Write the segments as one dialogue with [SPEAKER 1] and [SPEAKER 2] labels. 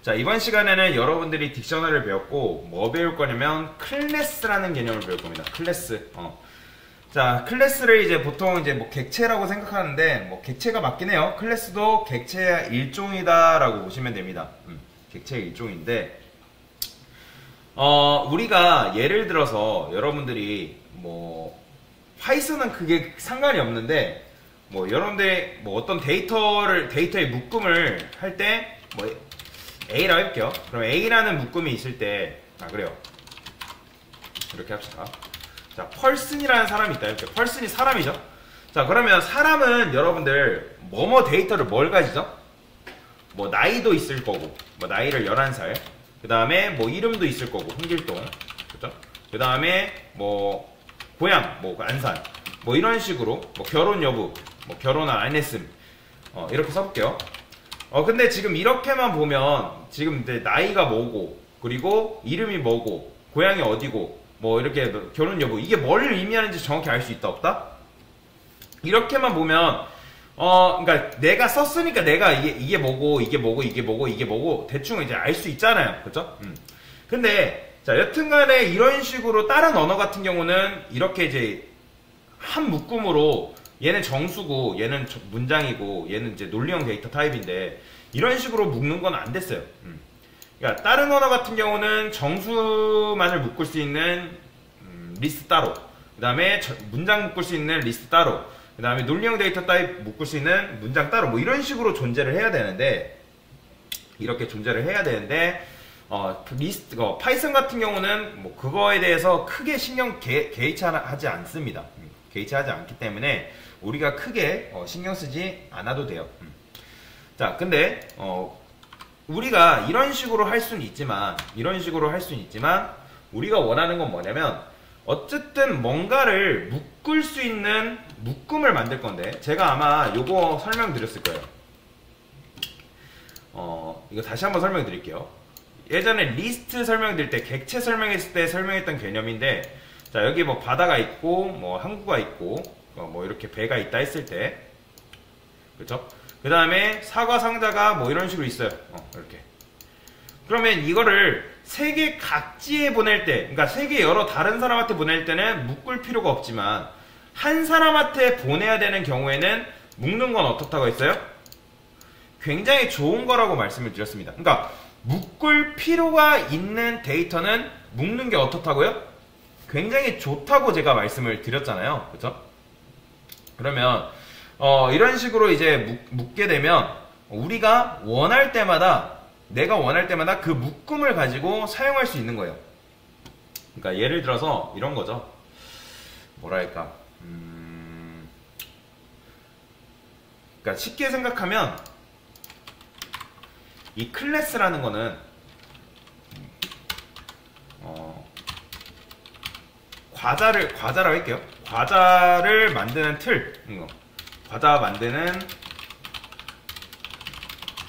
[SPEAKER 1] 자, 이번 시간에는 여러분들이 딕셔너리를 배웠고 뭐 배울 거냐면 클래스라는 개념을 배울 겁니다. 클래스. 자, 클래스를 이제 보통 이제 뭐 객체라고 생각하는데 뭐 객체가 맞긴 해요. 클래스도 객체의 일종이다라고 보시면 됩니다. 객체의 일종인데 우리가 예를 들어서 여러분들이 뭐 파이썬은 그게 상관이 없는데 뭐 여러분들이 뭐 어떤 데이터의 묶음을 할 때 뭐 A라고 해볼게요. 그럼 A라는 묶음이 있을 때 그래요. 이렇게 합시다. 자, 펄슨이라는 사람이 있다. 이렇게 펄슨이 사람이죠. 자, 그러면 사람은 여러분들 뭐뭐 데이터를 뭘 가지죠? 뭐 나이도 있을 거고, 뭐 나이를 11살. 그 다음에 뭐 이름도 있을 거고, 홍길동. 그죠? 그 다음에 뭐 고향, 뭐 안산. 뭐 이런 식으로 뭐 결혼 여부, 뭐 결혼 안 했음. 이렇게 써볼게요. 근데 지금 이렇게만 보면 지금 이제 나이가 뭐고, 그리고 이름이 뭐고, 고향이 어디고, 뭐 이렇게 결혼 여부, 이게 뭘 의미하는지 정확히 알 수 있다 없다? 이렇게만 보면 그러니까 내가 썼으니까 내가 이게 뭐고 이게 뭐고 이게 뭐고 이게 뭐고 대충 이제 알 수 있잖아요. 그죠? 근데 자, 여튼간에 이런 식으로 다른 언어 같은 경우는 이렇게 이제 한 묶음으로 얘는 정수고 얘는 문장이고 얘는 이제 논리형 데이터 타입인데 이런 식으로 묶는 건 안 됐어요. 그러니까 다른 언어 같은 경우는 정수만을 묶을 수 있는 리스트 따로, 그 다음에 문장 묶을 수 있는 리스트 따로, 그 다음에 논리형 데이터 타입 묶을 수 있는 문장 따로, 뭐 이런 식으로 존재를 해야 되는데 이렇게 존재를 해야 되는데 파이썬 같은 경우는 뭐 그거에 대해서 크게 개의치하지 않습니다. 개의치하지 않기 때문에 우리가 크게 신경 쓰지 않아도 돼요. 자, 근데 우리가 이런 식으로 할 수는 있지만 우리가 원하는 건 뭐냐면 어쨌든 뭔가를 묶을 수 있는 묶음을 만들 건데 제가 아마 요거 설명드렸을 거예요. 이거 다시 한번 설명드릴게요. 예전에 리스트 설명드릴 때 객체 설명했을 때 설명했던 개념인데, 자, 여기 뭐 바다가 있고 뭐 항구가 있고 뭐 이렇게 배가 있다 했을 때, 그쵸? 그 다음에 사과 상자가 뭐 이런 식으로 있어요. 이렇게. 그러면 이거를 세계 각지에 보낼 때, 그러니까 세계 여러 다른 사람한테 보낼 때는 묶을 필요가 없지만 한 사람한테 보내야 되는 경우에는 묶는 건 어떻다고 했어요? 굉장히 좋은 거라고 말씀을 드렸습니다. 그러니까 묶을 필요가 있는 데이터는 묶는 게 어떻다고요? 굉장히 좋다고 제가 말씀을 드렸잖아요. 그렇죠? 그러면 이런 식으로 이제 묶게 되면 우리가 원할 때마다, 내가 원할 때마다 그 묶음을 가지고 사용할 수 있는 거예요. 그러니까 예를 들어서 이런 거죠. 뭐랄까, 그러니까 쉽게 생각하면 이 클래스라는 거는 과자라고 할게요. 과자를 만드는 틀, 과자 만드는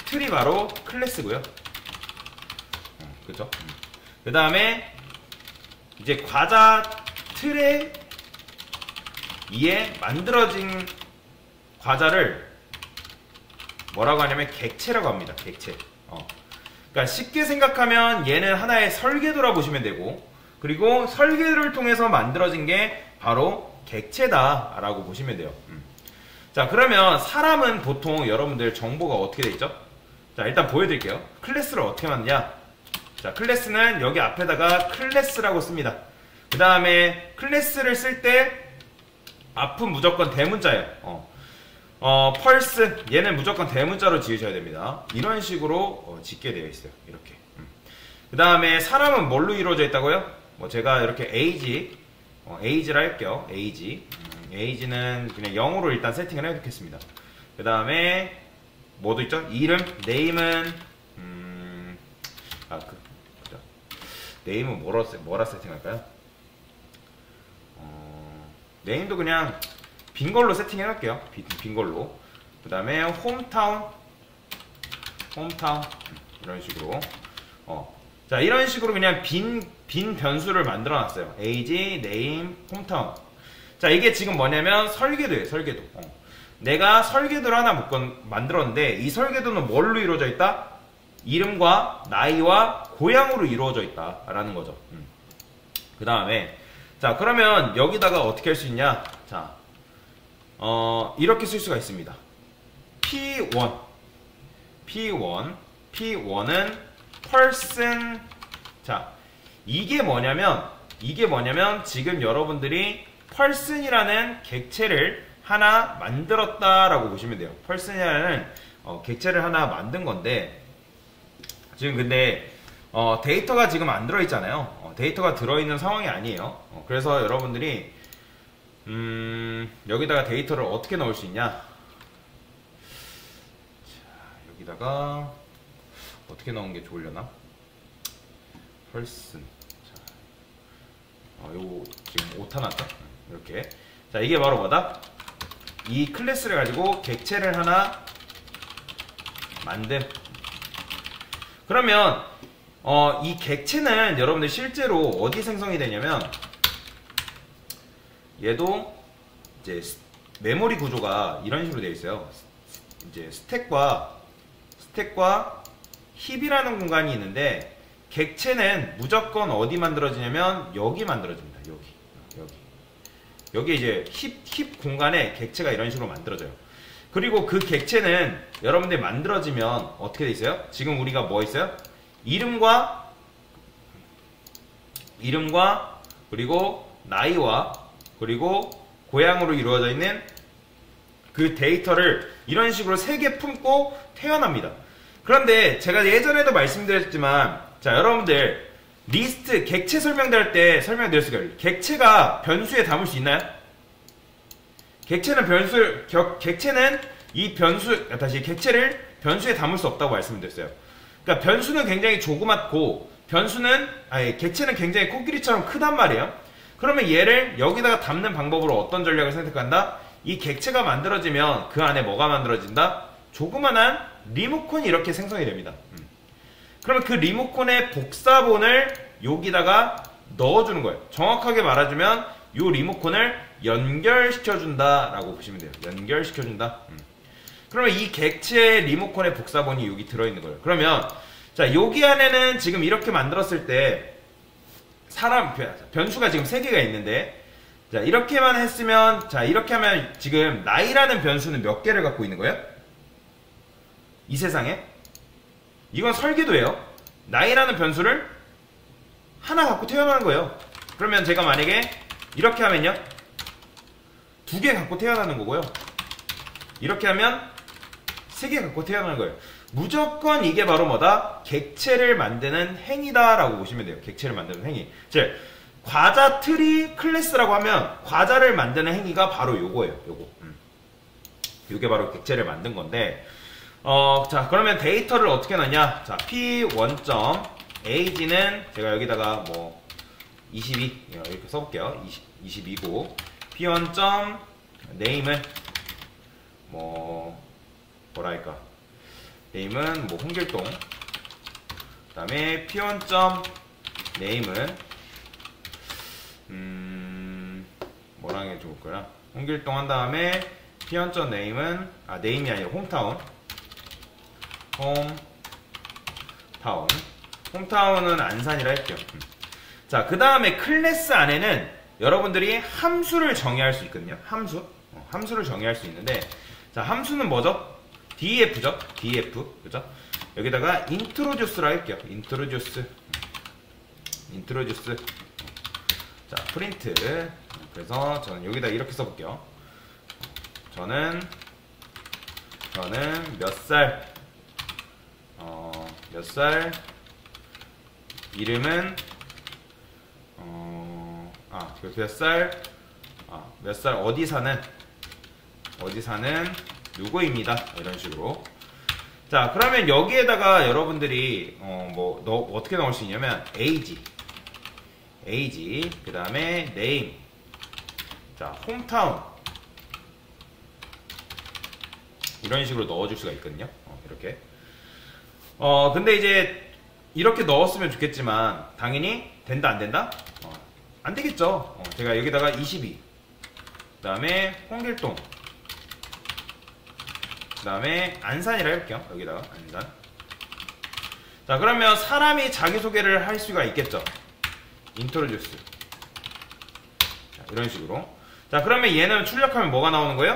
[SPEAKER 1] 틀이 바로 클래스고요. 그죠? 그 다음에 이제 과자 틀에 의해 만들어진 과자를 뭐라고 하냐면 객체라고 합니다. 객체. 그러니까 쉽게 생각하면 얘는 하나의 설계도라 보시면 되고, 그리고 설계도를 통해서 만들어진 게 바로 객체다라고 보시면 돼요. 자, 그러면 사람은 보통 여러분들 정보가 어떻게 돼 있죠? 자, 일단 보여드릴게요. 클래스를 어떻게 만드냐? 자, 클래스는 여기 앞에다가 클래스라고 씁니다. 그 다음에 클래스를 쓸 때 앞은 무조건 대문자예요. 펄스, 얘는 무조건 대문자로 지으셔야 됩니다. 이런 식으로 짓게 되어 있어요. 이렇게. 그 다음에 사람은 뭘로 이루어져 있다고요? 뭐 제가 이렇게 age라 할게요. age는 그냥 0으로 일단 세팅을 해놓겠습니다. 그 다음에 뭐도 있죠? 이름, name은 name은 뭐라 세팅할까요? name도 그냥 빈 걸로 세팅해 놓을게요. 빈 걸로. 그 다음에 홈타운 이런 식으로. 자, 이런 식으로 그냥 빈 변수를 만들어 놨어요. age, name, 홈타운. 자, 이게 지금 뭐냐면 설계도예요. 설계도. 내가 설계도를 하나 만들었는데 이 설계도는 뭘로 이루어져 있다? 이름과 나이와 고향으로 이루어져 있다라는 거죠. 그 다음에 자 그러면 여기다가 어떻게 할 수 있냐? 자 이렇게 쓸 수가 있습니다. P1은 person. 자 이게 뭐냐면 지금 여러분들이 person이라는 객체를 하나 만들었다라고 보시면 돼요. person이라는 객체를 하나 만든 건데 지금 근데 데이터가 지금 안 들어있잖아요. 데이터가 들어있는 상황이 아니에요. 그래서 여러분들이 여기다가 데이터를 어떻게 넣을 수 있냐? 자, 여기다가 어떻게 넣은 게 좋으려나? person. 자, 요거 지금 오타 났죠? 이렇게. 자, 이게 바로 뭐다? 이 클래스를 가지고 객체를 하나 만듦. 그러면 이 객체는 여러분들 실제로 어디 생성이 되냐면 얘도 이제 메모리 구조가 이런 식으로 되어 있어요. 이제 스택과 힙이라는 공간이 있는데 객체는 무조건 어디 만들어지냐면 여기 만들어집니다. 여기 이제 힙 공간에 객체가 이런 식으로 만들어져요. 그리고 그 객체는 여러분들이 만들어지면 어떻게 돼 있어요? 지금 우리가 뭐 있어요? 이름과 그리고 나이와 그리고 고향으로 이루어져 있는 그 데이터를 이런 식으로 3개 품고 태어납니다. 그런데 제가 예전에도 말씀드렸지만 자 여러분들 리스트 객체 설명될 때 설명드렸을 거예요. 객체가 변수에 담을 수 있나요? 객체는 객체를 변수에 담을 수 없다고 말씀드렸어요. 그러니까 변수는 굉장히 조그맣고 객체는 굉장히 코끼리처럼 크단 말이에요. 그러면 얘를 여기다가 담는 방법으로 어떤 전략을 선택한다? 이 객체가 만들어지면 그 안에 뭐가 만들어진다? 조그만한 리모컨이 이렇게 생성이 됩니다. 그러면 그 리모컨의 복사본을 여기다가 넣어주는 거예요. 정확하게 말해주면 이 리모컨을 연결시켜준다 라고 보시면 돼요. 연결시켜준다. 그러면 이 객체의 리모컨의 복사본이 여기 들어있는 거예요. 그러면 자 여기 안에는 지금 이렇게 만들었을 때 변수가 지금 3개가 있는데 자 이렇게만 했으면 자 이렇게 하면 지금 나이라는 변수는 몇 개를 갖고 있는 거예요? 이 세상에? 이건 설계도예요. 나이라는 변수를 하나 갖고 태어나는 거예요. 그러면 제가 만약에 이렇게 하면요 2개 갖고 태어나는 거고요. 이렇게 하면 3개 갖고 태어나는 거예요. 무조건 이게 바로 뭐다? 객체를 만드는 행위다 라고 보시면 돼요. 객체를 만드는 행위. 즉 과자 트리 클래스라고 하면 과자를 만드는 행위가 바로 요거예요. 요게 바로 객체를 만든 건데 자 그러면 데이터를 어떻게 넣냐? 자 p1.age는 제가 여기다가 뭐 22 이렇게 써볼게요. 22고 p1.name은 뭐랄까 name은 뭐 홍길동. 그 다음에 p1.name은 뭐랑 해 좋을까요? 홍길동 한 다음에 p1.name은 name이 아니라 홈타운은 안산이라 했죠. 자, 그 다음에 클래스 안에는 여러분들이 함수를 정의할 수 있거든요. 함수를 정의할 수 있는데, 자, 함수는 뭐죠? def죠. def. 그죠? 여기다가 introduce라 할게요. introduce. 자, 프린트. 그래서 저는 여기다 이렇게 써볼게요. 저는 몇 살, 이름은, 몇 살, 어디 사는 누구입니다. 이런 식으로. 자, 그러면 여기에다가 여러분들이, 어떻게 넣을 수 있냐면, age, 그 다음에 name, 자, hometown. 이런 식으로 넣어줄 수가 있거든요. 이렇게. 근데 이제 이렇게 넣었으면 좋겠지만 당연히 된다 안 된다? 안 되겠죠. 제가 여기다가 22, 그 다음에 홍길동, 그 다음에 안산이라 할게요. 여기다가 안산. 자, 그러면 사람이 자기소개를 할 수가 있겠죠. introduce. 자, 이런 식으로. 자, 그러면 얘는 출력하면 뭐가 나오는 거예요?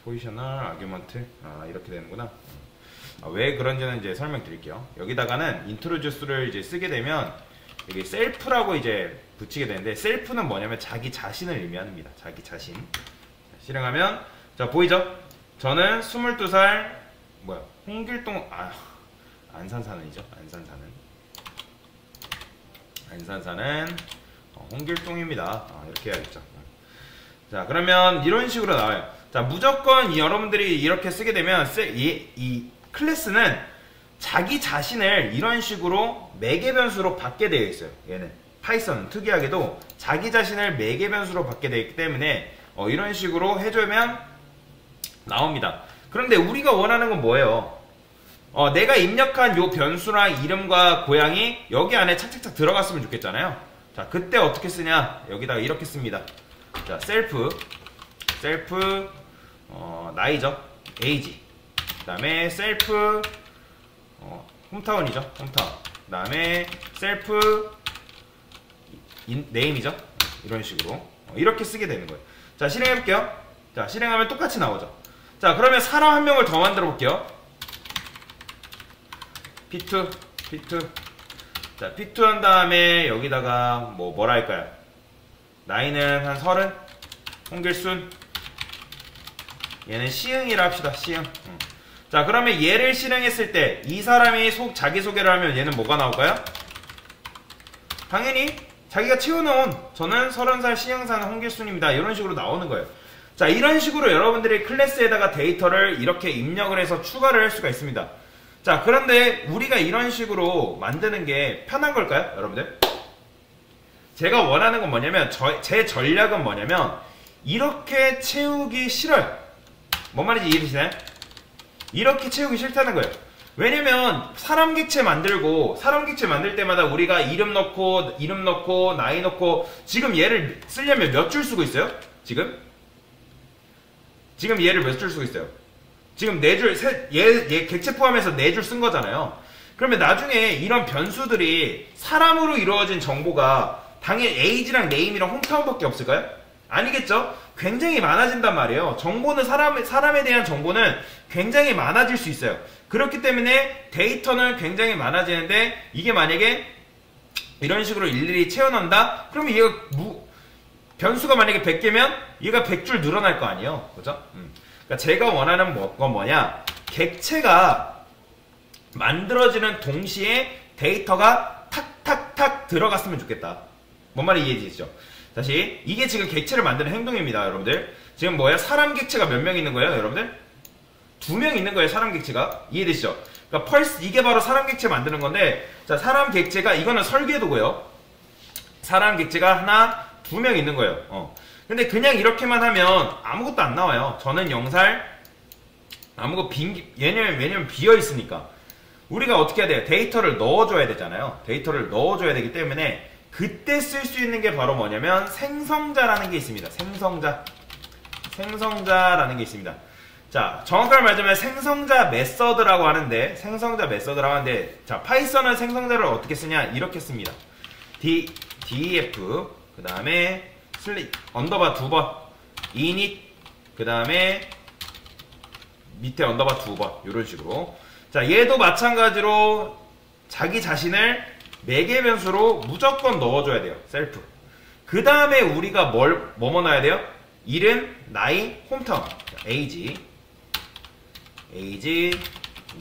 [SPEAKER 1] 포지셔널 아규먼트. 이렇게 되는구나. 왜 그런지는 이제 설명드릴게요. 여기다가는 introduce를 이제 쓰게 되면 여기 셀프라고 이제 붙이게 되는데, 셀프는 뭐냐면 자기 자신을 의미합니다. 자기 자신. 실행하면, 자, 보이죠? 저는 22살, 홍길동, 안산 사는이죠. 안산 사는 홍길동입니다. 이렇게 해야겠죠. 자, 그러면 이런 식으로 나와요. 자, 무조건 여러분들이 이렇게 쓰게 되면, 이 클래스는 자기 자신을 이런 식으로 매개 변수로 받게 되어 있어요. 얘는 파이썬은 특이하게도 자기 자신을 매개 변수로 받게 되어 있기 때문에 이런 식으로 해주면 나옵니다. 그런데 우리가 원하는 건 뭐예요? 내가 입력한 요 변수랑 이름과 고양이 여기 안에 착착착 들어갔으면 좋겠잖아요. 자, 그때 어떻게 쓰냐? 여기다가 이렇게 씁니다. 자, 셀프 나이죠. 에이지. 그 다음에 셀프 홈타운이죠. 홈타운. 그 다음에 셀프 네임이죠. 이런 식으로 이렇게 쓰게 되는 거예요. 자, 실행해볼게요. 자, 실행하면 똑같이 나오죠. 자, 그러면 사람 한 명을 더 만들어 볼게요. P2 자, P2 한 다음에 여기다가 뭐라 할까요? 나이는 한 30. 홍길순. 얘는 시흥이라 합시다. 시흥. 자, 그러면 얘를 실행했을 때 이 사람이 자기소개를 하면 얘는 뭐가 나올까요? 당연히 자기가 채워놓은 저는 30살 시흥 사는 홍길순입니다. 이런 식으로 나오는 거예요. 자, 이런 식으로 여러분들이 클래스에다가 데이터를 이렇게 입력을 해서 추가를 할 수가 있습니다. 자, 그런데 우리가 이런 식으로 만드는 게 편한 걸까요? 여러분들? 제가 원하는 건 뭐냐면, 제 전략은 뭐냐면 이렇게 채우기 싫어요. 뭔 말인지 이해되시나요? 이렇게 채우기 싫다는 거예요. 왜냐면 사람 객체 만들고, 사람 객체 만들 때마다 우리가 이름 넣고 나이 넣고, 지금 얘를 쓰려면 몇 줄 쓰고 있어요? 지금 얘를 몇 줄 쓰고 있어요? 지금 4줄, 얘 객체 포함해서 4줄 쓴 거잖아요. 그러면 나중에 이런 변수들이 사람으로 이루어진 정보가 당연히 age랑 name이랑 홈타운밖에 없을까요? 아니겠죠? 굉장히 많아진단 말이에요. 정보는 사람에 대한 정보는 굉장히 많아질 수 있어요. 그렇기 때문에 데이터는 굉장히 많아지는데, 이게 만약에 이런 식으로 일일이 채워넣는다? 그러면 얘가 변수가 만약에 100개면 얘가 100줄 늘어날 거 아니에요. 그죠? 그러니까 제가 원하는 건 뭐냐? 객체가 만들어지는 동시에 데이터가 탁탁탁 들어갔으면 좋겠다. 뭔 말인지 이해되시죠? 다시, 이게 지금 객체를 만드는 행동입니다, 여러분들. 지금 뭐야? 사람 객체가 몇 명 있는 거예요, 여러분들? 2명 있는 거예요, 사람 객체가. 이해되시죠? 그러니까 펄스, 이게 바로 사람 객체 만드는 건데, 자, 사람 객체가, 이거는 설계도고요. 사람 객체가 하나, 2명 있는 거예요. 근데 그냥 이렇게만 하면 아무것도 안 나와요. 저는 0살, 왜냐면 비어 있으니까. 우리가 어떻게 해야 돼요? 데이터를 넣어줘야 되잖아요. 데이터를 넣어줘야 되기 때문에, 그때 쓸 수 있는 게 바로 뭐냐면 생성자라는 게 있습니다. 생성자라는 게 있습니다. 자, 정확하게 말하자면 생성자 메서드라고 하는데, 자, 파이썬은 생성자를 어떻게 쓰냐? 이렇게 씁니다. def 그 다음에 언더바 2번 init 그 다음에 밑에 언더바 2번 이런 식으로. 자, 얘도 마찬가지로 자기 자신을 매개 변수로 무조건 넣어줘야 돼요. 셀프. 그 다음에 우리가 뭐 넣어야 돼요? 이름, 나이, 홈타운. age,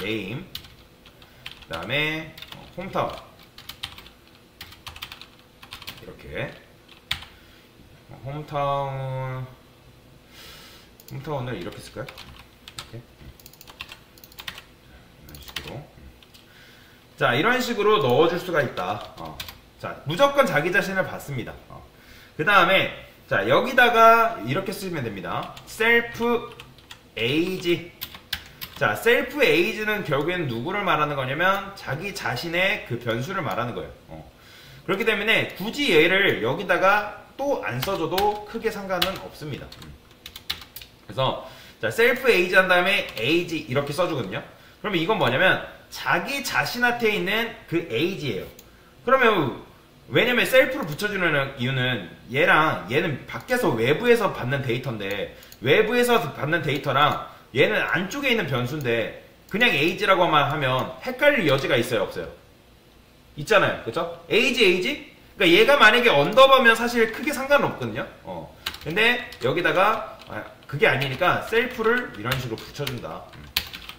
[SPEAKER 1] name, 그 다음에 홈타운. 이렇게. 홈타운을 이렇게 쓸까요? 이렇게. 이런 식으로. 자, 이런 식으로 넣어줄 수가 있다. 자, 무조건 자기 자신을 받습니다. 그 다음에, 자, 여기다가 이렇게 쓰면 됩니다. self age. 자, self age는 결국엔 누구를 말하는 거냐면 자기 자신의 그 변수를 말하는 거예요. 그렇기 때문에 굳이 얘를 여기다가 또 안 써줘도 크게 상관은 없습니다. 그래서 자, 셀프 에이지 한 다음에 에이지 이렇게 써주거든요. 그러면 이건 뭐냐면 자기 자신한테 있는 그 에이지예요. 그러면 왜냐면 셀프로 붙여주는 이유는 얘랑 얘는 밖에서 외부에서 받는 데이터인데 외부에서 받는 데이터랑 얘는 안쪽에 있는 변수인데 그냥 에이지라고만 하면 헷갈릴 여지가 있어요, 없어요? 있잖아요, 그쵸? 에이지? 그러니까 얘가 만약에 언더바면 사실 크게 상관은 없거든요. 근데 여기다가 그게 아니니까 셀프를 이런 식으로 붙여준다.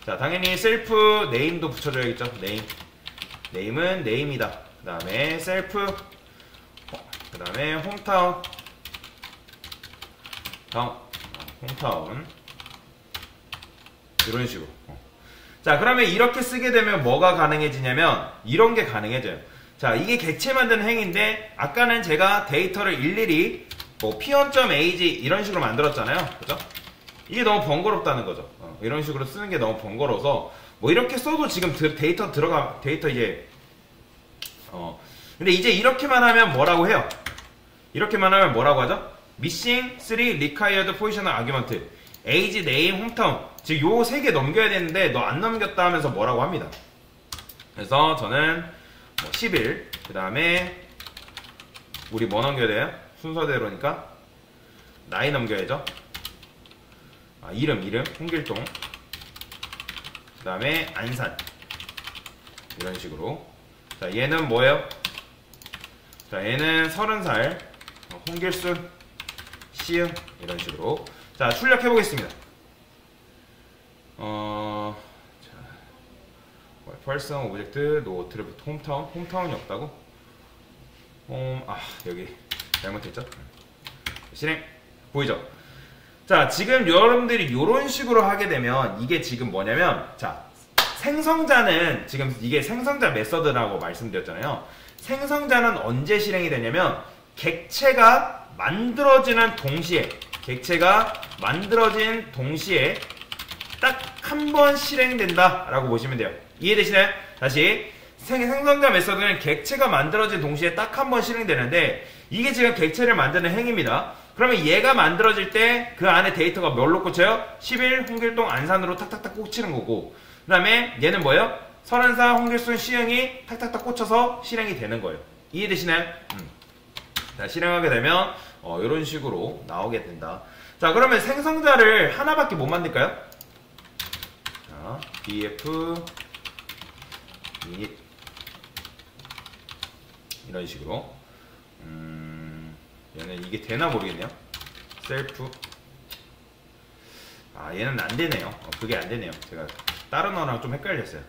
[SPEAKER 1] 자, 당연히 셀프 네임도 붙여줘야겠죠. 네임은 네임이다. 그 다음에 셀프, 그 다음에 홈타운, 홈타운 이런 식으로. 자, 그러면 이렇게 쓰게 되면 뭐가 가능해지냐면 이런 게 가능해져요. 자, 이게 객체 만드는 행위인데 아까는 제가 데이터를 일일이 뭐 p1.ag 이런 식으로 만들었잖아요. 그죠? 이게 너무 번거롭다는 거죠. 이런 식으로 쓰는 게 너무 번거로워서 뭐 이렇게 써도 지금 데이터 이제 근데 이제 이렇게만 하면 뭐라고 해요? 이렇게만 하면 뭐라고 하죠? missing 3 required positional argument age, name, hometown 지금 요 세 개 넘겨야 되는데 너 안 넘겼다 하면서 뭐라고 합니다. 그래서 저는 뭐 11, 그 다음에 우리 뭐 넘겨야 돼요? 순서대로니까 나이 넘겨야죠. 이름 홍길동, 그 다음에 안산 이런 식으로. 자, 얘는 뭐예요? 자, 얘는 30살 홍길순 시흥 이런 식으로. 자, 출력해 보겠습니다. 펄슨 오브젝트 노 트래프트 홈타운이 없다고? 여기 잘못했죠? 실행 보이죠? 자, 지금 여러분들이 이런 식으로 하게 되면 이게 지금 뭐냐면, 자, 생성자는 지금 이게 생성자 메서드라고 말씀드렸잖아요. 생성자는 언제 실행이 되냐면 객체가 만들어진 동시에 딱 한 번 실행된다 라고 보시면 돼요. 이해되시나요? 다시 생성자 메서드는 객체가 만들어진 동시에 딱 한 번 실행되는데 이게 지금 객체를 만드는 행위입니다. 그러면 얘가 만들어질 때 그 안에 데이터가 뭘로 꽂혀요? 11 홍길동 안산으로 탁탁탁 꽂히는 거고, 그 다음에 얘는 뭐예요? 34 홍길순 시흥이 탁탁탁 꽂혀서 실행이 되는 거예요. 이해되시나요? 자, 실행하게 되면 이런 식으로 나오게 된다. 자, 그러면 생성자를 하나밖에 못 만들까요? 자, df 이런 식으로. 얘는 이게 되나 모르겠네요. 셀프. 얘는 안 되네요. 그게 안 되네요. 제가 다른 거랑 좀 헷갈렸어요.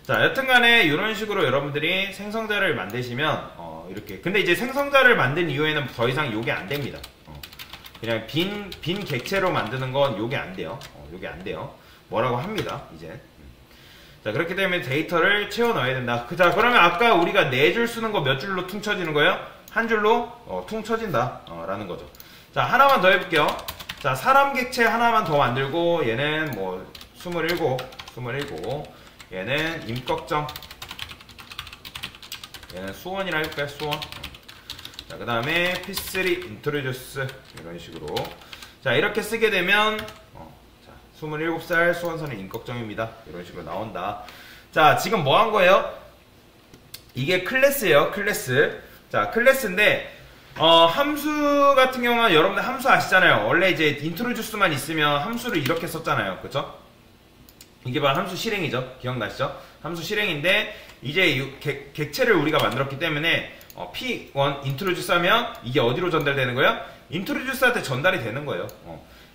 [SPEAKER 1] 자, 여튼간에 이런 식으로 여러분들이 생성자를 만드시면 이렇게. 근데 이제 생성자를 만든 이후에는 더 이상 요게 안 됩니다. 그냥 빈 객체로 만드는 건 요게 안 돼요. 요게 안 돼요. 뭐라고 합니다. 이제. 자, 그렇기 때문에 데이터를 채워 넣어야 된다. 자, 그러면 아까 우리가 4줄 쓰는 거 몇 줄로 퉁쳐지는 거예요? 한 줄로 퉁쳐진다 라는 거죠. 자, 하나만 더 해볼게요. 자, 사람 객체 하나만 더 만들고 얘는 뭐 27 얘는 임꺽정, 얘는 수원이라 해볼까요? 수원. 자, 그 다음에 P3 introduce 이런 식으로. 자, 이렇게 쓰게 되면 27살 수원선의 임꺽정입니다. 이런 식으로 나온다. 자, 지금 뭐 한 거예요? 이게 클래스예요. 클래스. 자, 클래스인데 함수 같은 경우는 여러분들 함수 아시잖아요. 원래 이제 introduce만 있으면 함수를 이렇게 썼잖아요. 그쵸? 이게 바로 함수 실행이죠. 기억나시죠? 함수 실행인데 이제 객체를 우리가 만들었기 때문에 P1 introduce 하면 이게 어디로 전달되는 거예요? introduce한테 전달이 되는 거예요.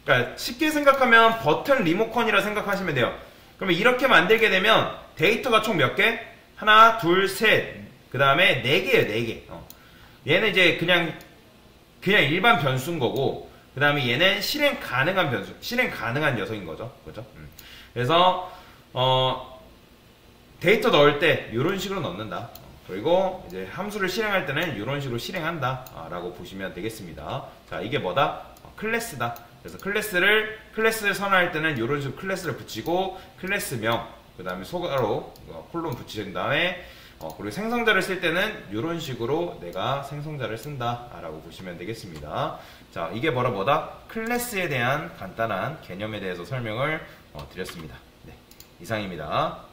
[SPEAKER 1] 그러니까 쉽게 생각하면 버튼 리모컨이라 생각하시면 돼요. 그러면 이렇게 만들게 되면 데이터가 총 몇 개? 하나, 둘, 셋. 그 다음에 4개예요, 4개. 얘는 이제 그냥 일반 변수인 거고, 그 다음에 얘는 실행 가능한 녀석인 거죠. 그죠? 그래서, 데이터 넣을 때 이런 식으로 넣는다. 그리고 이제 함수를 실행할 때는 이런 식으로 실행한다. 라고 보시면 되겠습니다. 자, 이게 뭐다? 클래스다. 그래서 클래스를 선언할 때는 이런 식으로 클래스를 붙이고, 클래스명, 그 다음에 소가로 콜론 붙이신 다음에 그리고 생성자를 쓸 때는 이런 식으로 내가 생성자를 쓴다 라고 보시면 되겠습니다. 자, 이게 바로 뭐다? 클래스에 대한 간단한 개념에 대해서 설명을 드렸습니다. 네, 이상입니다.